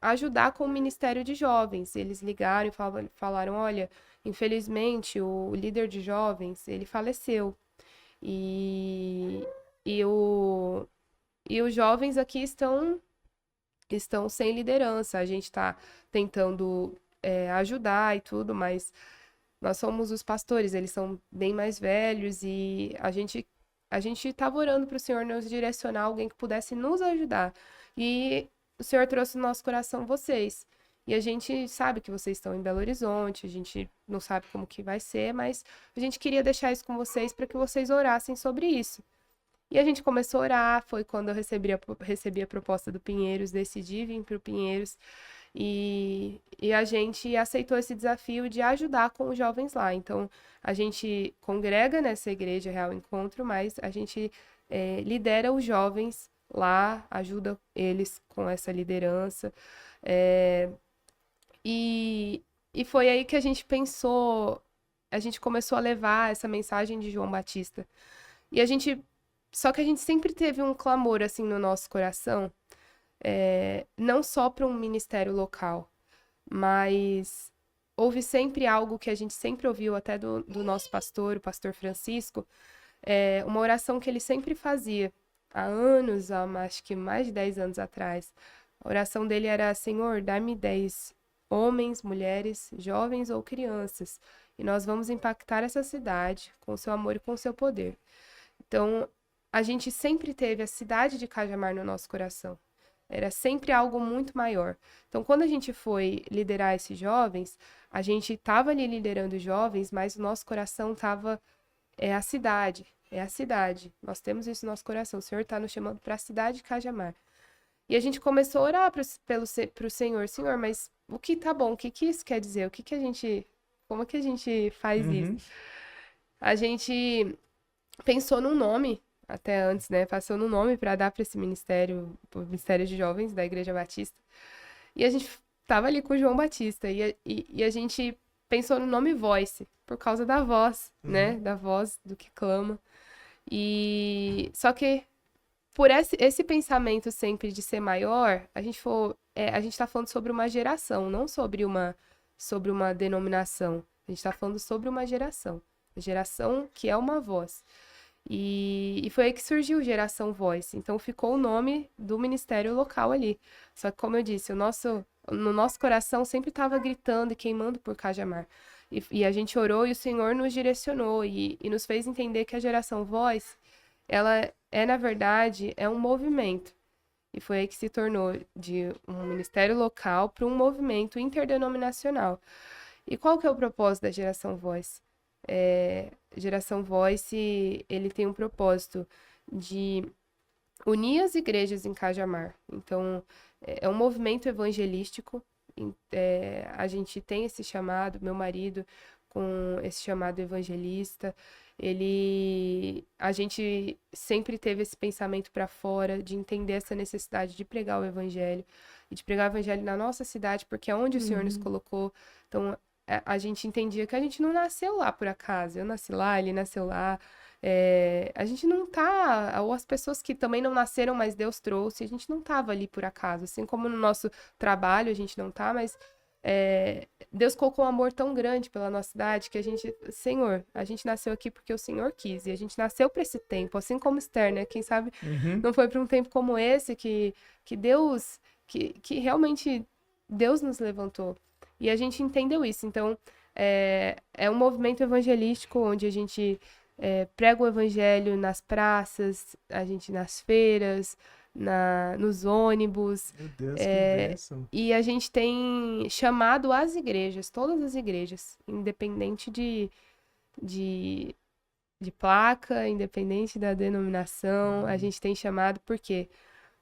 ajudar com o Ministério de Jovens. Eles ligaram e falaram: olha, infelizmente, o líder de jovens, ele faleceu. E, e, o, e os jovens aqui estão sem liderança. A gente está tentando ajudar e tudo, mas nós somos os pastores, eles são bem mais velhos e a gente estava orando para o Senhor nos direcionar alguém que pudesse nos ajudar. E o Senhor trouxe no nosso coração vocês. E a gente sabe que vocês estão em Belo Horizonte, a gente não sabe como que vai ser, mas a gente queria deixar isso com vocês para que vocês orassem sobre isso. E a gente começou a orar, foi quando eu recebi a proposta do Pinheiros, decidi vir para o Pinheiros. E a gente aceitou esse desafio de ajudar com os jovens lá. Então, a gente congrega nessa igreja Real Encontro, mas a gente lidera os jovens lá, ajuda eles com essa liderança. E foi aí que a gente pensou, a gente começou a levar essa mensagem de João Batista. Só que a gente sempre teve um clamor assim no nosso coração, não só para um ministério local, mas houve sempre algo que a gente sempre ouviu até do nosso pastor, o pastor Francisco, uma oração que ele sempre fazia há anos, acho que mais de 10 anos atrás. A oração dele era: Senhor, dá-me 10 homens, mulheres, jovens ou crianças, e nós vamos impactar essa cidade com o seu amor e com o seu poder. Então, a gente sempre teve a cidade de Cajamar no nosso coração. Era sempre algo muito maior. Então, quando a gente foi liderar esses jovens, a gente estava ali liderando os jovens, mas o nosso coração estava... É a cidade. Nós temos isso no nosso coração. O Senhor está nos chamando para a cidade de Cajamar. E a gente começou a orar para o Senhor. Senhor, mas o que tá bom? O que isso quer dizer? Como que a gente faz isso? A gente pensou num nome, até antes, né? Passou no nome para dar para esse ministério, o Ministério de Jovens da Igreja Batista. E a gente tava ali com o João Batista. E a gente pensou no nome Voice, por causa da voz, né? Da voz do que clama. E só que por esse pensamento sempre de ser maior, a gente tá falando sobre uma geração, não sobre uma denominação. A gente tá falando sobre uma geração. A geração que é uma voz. E foi aí que surgiu Geração Voice. Então ficou o nome do ministério local ali. Só que, como eu disse, no nosso coração sempre estava gritando e queimando por Cajamar. E a gente orou e o Senhor nos direcionou e nos fez entender que a Geração Voice, ela na verdade, um movimento. E foi aí que se tornou de um ministério local para um movimento interdenominacional. E qual que é o propósito da Geração Voice? Geração Voice, ele tem um propósito de unir as igrejas em Cajamar. Então, é um movimento evangelístico. A gente tem esse chamado, meu marido com esse chamado evangelista. A gente sempre teve esse pensamento para fora, de entender essa necessidade de pregar o evangelho, e de pregar o evangelho na nossa cidade, porque é onde o Senhor nos colocou. Então, a gente entendia que a gente não nasceu lá por acaso. Eu nasci lá, ele nasceu lá. A gente não tá... Ou as pessoas que também não nasceram, mas Deus trouxe, a gente não tava ali por acaso. Assim como no nosso trabalho a gente não tá, mas Deus colocou um amor tão grande pela nossa cidade que a gente... Senhor, a gente nasceu aqui porque o Senhor quis. E a gente nasceu para esse tempo, assim como Esther, né? Quem sabe não foi para um tempo como esse que Deus... Que realmente Deus nos levantou. E a gente entendeu isso. Então, é um movimento evangelístico onde a gente prega o evangelho nas praças, a gente nas feiras, nos ônibus. Meu Deus, que bênção. E a gente tem chamado as igrejas, todas as igrejas, independente de placa, independente da denominação, a gente tem chamado, por quê?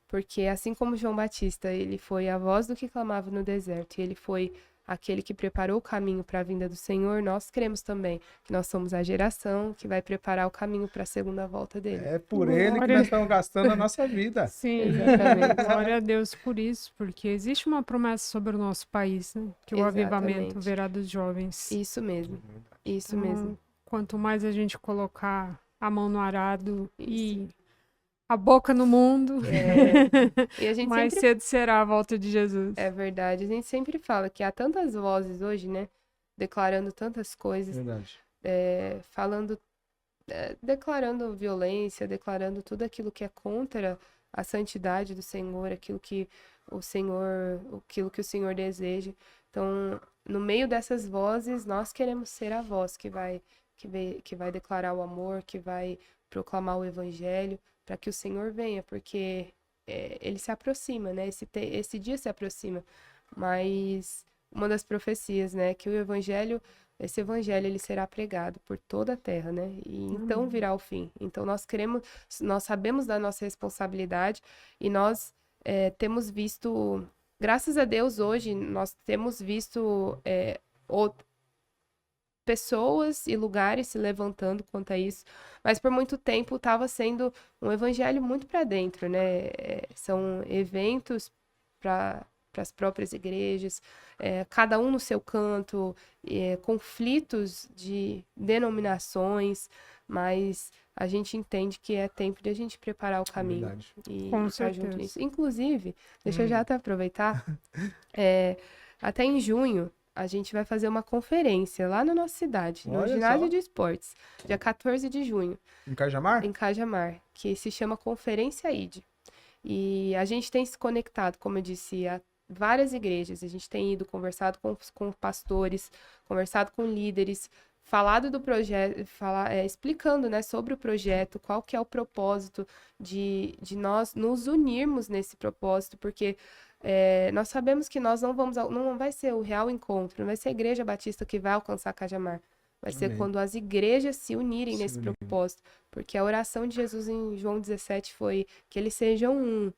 Porque assim como João Batista, ele foi a voz do que clamava no deserto, e ele foi aquele que preparou o caminho para a vinda do Senhor, nós cremos também que nós somos a geração que vai preparar o caminho para a segunda volta dele. É por ele que nós estamos gastando a nossa vida. Sim, Exatamente. glória a Deus por isso, porque existe uma promessa sobre o nosso país, né? Que o avivamento Exatamente. virá dos jovens. Isso mesmo, isso Então, mesmo. quanto mais a gente colocar a mão no arado e a boca no mundo, E a gente mais sempre cedo será a volta de Jesus. É verdade. A gente sempre fala que há tantas vozes hoje, né? Declarando tantas coisas, Verdade. declarando violência, declarando tudo aquilo que é contra a santidade do Senhor, aquilo que o Senhor deseja. Então, no meio dessas vozes, nós queremos ser a voz que vai declarar o amor, que vai proclamar o evangelho, para que o Senhor venha, porque ele se aproxima, né? Esse dia se aproxima. Mas uma das profecias, né? Que esse evangelho, ele será pregado por toda a terra, né? E então virá o fim. Então nós sabemos da nossa responsabilidade e nós temos visto, graças a Deus, hoje, nós temos visto pessoas e lugares se levantando quanto a isso, mas por muito tempo estava sendo um evangelho muito para dentro, né? São eventos para as próprias igrejas, cada um no seu canto, conflitos de denominações, mas a gente entende que é tempo de a gente preparar o caminho Verdade. e Com estar junto certeza. nisso. Inclusive, deixa eu já até aproveitar, até em junho, a gente vai fazer uma conferência lá na nossa cidade, no Olha ginásio só. de esportes, dia 14 de junho, Em Cajamar? em Cajamar, que se chama Conferência ID. E a gente tem se conectado, como eu disse, a várias igrejas. A gente tem ido, conversado com pastores, conversado com líderes, falado do projeto, explicando, né, sobre o projeto, qual que é o propósito de nós nos unirmos nesse propósito, porque nós sabemos que nós não vai ser o real encontro, não vai ser a Igreja Batista que vai alcançar Cajamar. Vai ser Amém. quando as igrejas se unirem Se nesse unirem. propósito. Porque a oração de Jesus em João 17 foi que eles sejam um.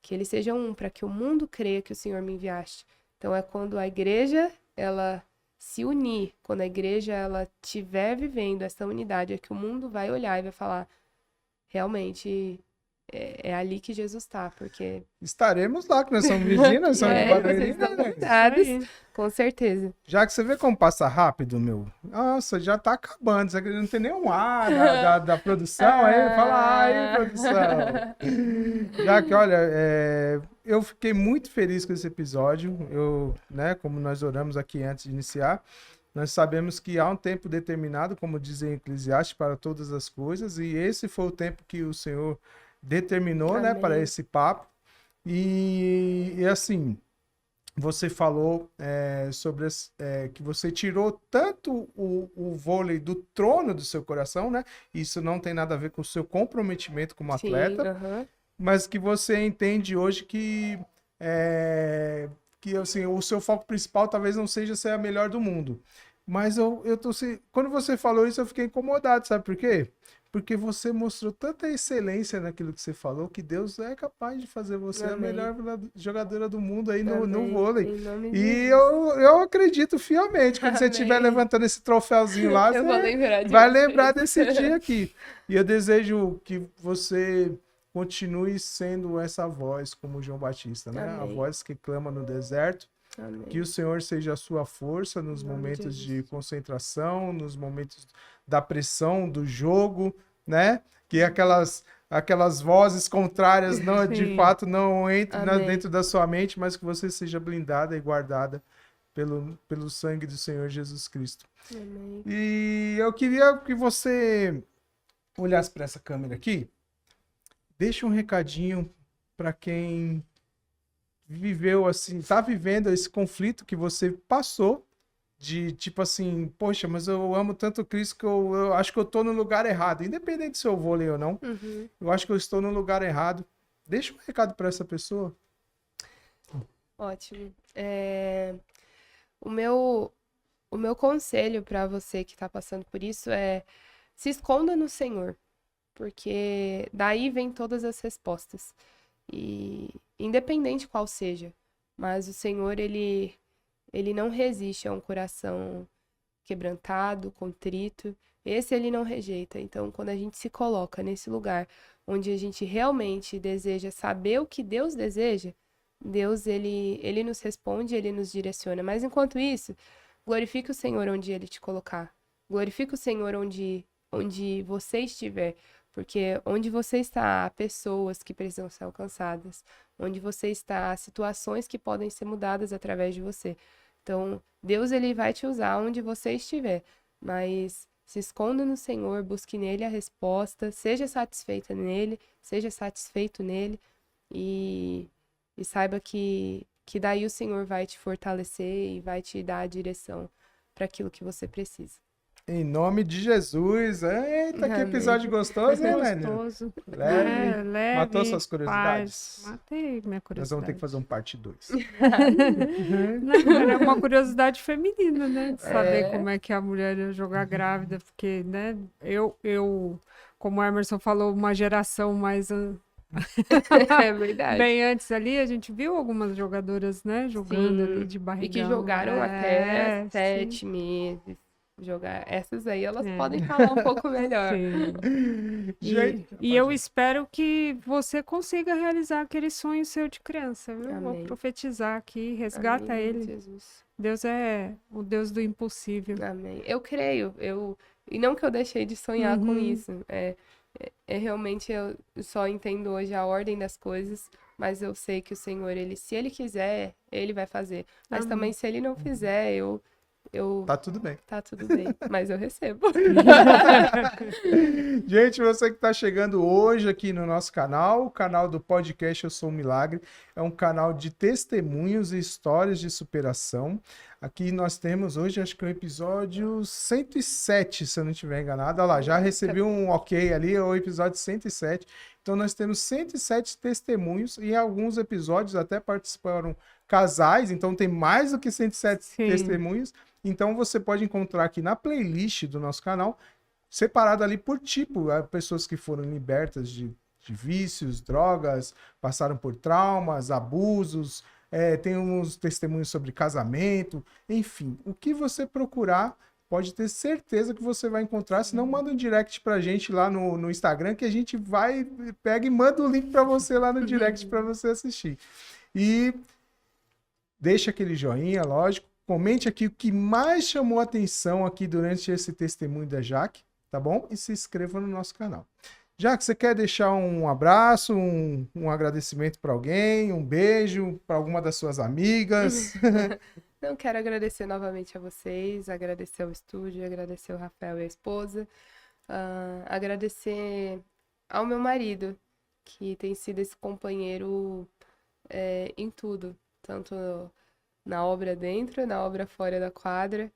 Que eles sejam um, para que o mundo creia que o Senhor me enviaste. Então é quando a igreja, ela se unir, quando a igreja, ela estiver vivendo essa unidade, é que o mundo vai olhar e vai falar, realmente, é ali que Jesus está, porque... Estaremos lá, que nós somos vizinhos, nós somos de vocês Barueri, estão né? convidados, Isso aí. com certeza. Já que você vê como passa rápido, meu. Nossa, já tá acabando. Isso aqui não tem nenhum ar da produção. Aí fala, ai, produção. Já que, olha, eu fiquei muito feliz com esse episódio. Eu, né, como nós oramos aqui antes de iniciar, nós sabemos que há um tempo determinado, como dizem em Eclesiastes, para todas as coisas. E esse foi o tempo que o Senhor determinou, né, Amém. para esse papo. E assim... Você falou sobre que você tirou tanto o vôlei do trono do seu coração, né? Isso não tem nada a ver com o seu comprometimento como atleta, Sim, aham. mas que você entende hoje que assim, o seu foco principal talvez não seja ser a melhor do mundo. Mas quando você falou isso, eu fiquei incomodado, sabe por quê? Porque você mostrou tanta excelência naquilo que você falou, que Deus é capaz de fazer você a Amém. melhor jogadora do mundo aí no Amém. vôlei. Em nome de E Jesus. eu acredito fielmente, quando você Amém. estiver levantando esse troféuzinho lá, Eu você vou lembrar de vai você. lembrar desse dia aqui. E eu desejo que você continue sendo essa voz como João Batista, né? A Amém. voz que clama no deserto. Amém. Que o Senhor seja a sua força nos Em nome de momentos de Jesus. concentração, nos momentos da pressão do jogo, né? Que aquelas vozes contrárias não, de Sim. fato não entrem Amém. dentro da sua mente, mas que você seja blindada e guardada pelo sangue do Senhor Jesus Cristo. Amém. E eu queria que você olhasse para essa câmera aqui. Deixa um recadinho para quem viveu assim, tá vivendo esse conflito que você passou de tipo assim, poxa, mas eu amo tanto Cristo que eu acho que eu tô no lugar errado, independente se eu vôlei ou não, Uhum. eu acho que eu estou no lugar errado Deixa um recado para essa pessoa. Ótimo. O meu conselho para você que está passando por isso é se esconda no Senhor, porque daí vem todas as respostas. E independente qual seja, mas o Senhor, ele não resiste a um coração quebrantado, contrito. Esse ele não rejeita. Então, quando a gente se coloca nesse lugar onde a gente realmente deseja saber o que Deus deseja, Deus, ele nos responde, ele nos direciona. Mas enquanto isso, glorifique o Senhor onde ele te colocar. Glorifique o Senhor onde você estiver. Porque onde você está, há pessoas que precisam ser alcançadas. Onde você está, há situações que podem ser mudadas através de você. Então, Deus, ele vai te usar onde você estiver. Mas se esconda no Senhor, busque nele a resposta, seja satisfeita nele, seja satisfeito nele. E saiba que daí o Senhor vai te fortalecer e vai te dar a direção para aquilo que você precisa. Em nome de Jesus. Eita, que episódio gostoso, hein, Lênia? Gostoso. Leve. Matou suas curiosidades? Paz. Matei minha curiosidade. Nós vamos ter que fazer um parte 2. Não, era uma curiosidade feminina, né? De saber como é que a mulher ia jogar grávida, porque, né? Eu, como o Emerson falou, uma geração mais... É verdade. Bem antes ali, a gente viu algumas jogadoras, né? Jogando ali de barrigão. E que jogaram até 7 sim. meses. Essas aí, elas podem falar um pouco melhor. E eu espero que você consiga realizar aquele sonho seu de criança, viu? Amém. Vou profetizar aqui, resgata Amém, ele. Jesus. Deus é o Deus do impossível. Amém. Eu creio, e não que eu deixei de sonhar com isso. Realmente eu só entendo hoje a ordem das coisas, mas eu sei que o Senhor, se ele quiser, ele vai fazer. Mas também se ele não fizer, Tá tudo bem. Tá tudo bem, mas eu recebo. Gente, você que está chegando hoje aqui no nosso canal, o canal do podcast Eu Sou um Milagre, é um canal de testemunhos e histórias de superação. Aqui nós temos hoje, acho que é o episódio 107, se eu não estiver enganado. Olha lá, já recebi um ok ali, é o episódio 107. Então nós temos 107 testemunhos e em alguns episódios até participaram casais, então tem mais do que 107 testemunhos. Então você pode encontrar aqui na playlist do nosso canal, separado ali por tipo, pessoas que foram libertas de vícios, drogas, passaram por traumas, abusos, tem uns testemunhos sobre casamento, enfim, o que você procurar, pode ter certeza que você vai encontrar, senão manda um direct pra gente lá no Instagram, que a gente pega e manda o link pra você lá no direct pra você assistir. E deixa aquele joinha, lógico. Comente aqui o que mais chamou a atenção aqui durante esse testemunho da Jaque, tá bom? E se inscreva no nosso canal. Jaque, você quer deixar um abraço, um agradecimento para alguém, um beijo para alguma das suas amigas? Não, quero agradecer novamente a vocês, agradecer ao estúdio, agradecer ao Rafael e a esposa, agradecer ao meu marido, que tem sido esse companheiro em tudo, tanto na obra dentro, na obra fora da quadra.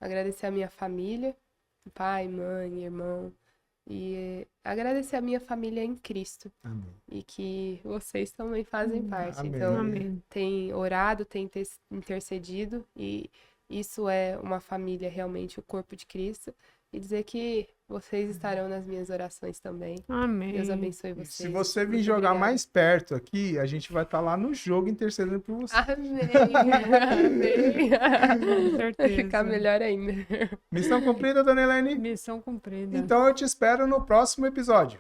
Agradecer a minha família, pai, mãe, irmão, e agradecer a minha família em Cristo. Amém. E que vocês também fazem parte. Amém. Então, Amém. tem orado, tem intercedido, e isso é uma família, realmente, o corpo de Cristo. E dizer que vocês estarão nas minhas orações também. Amém. Deus abençoe vocês. Se você vir Muito jogar obrigada. mais perto aqui, a gente vai estar lá no jogo intercedendo por você. Amém. Amém. Com certeza. Vai ficar melhor ainda. Missão cumprida, dona Helene? Missão cumprida. Então eu te espero no próximo episódio.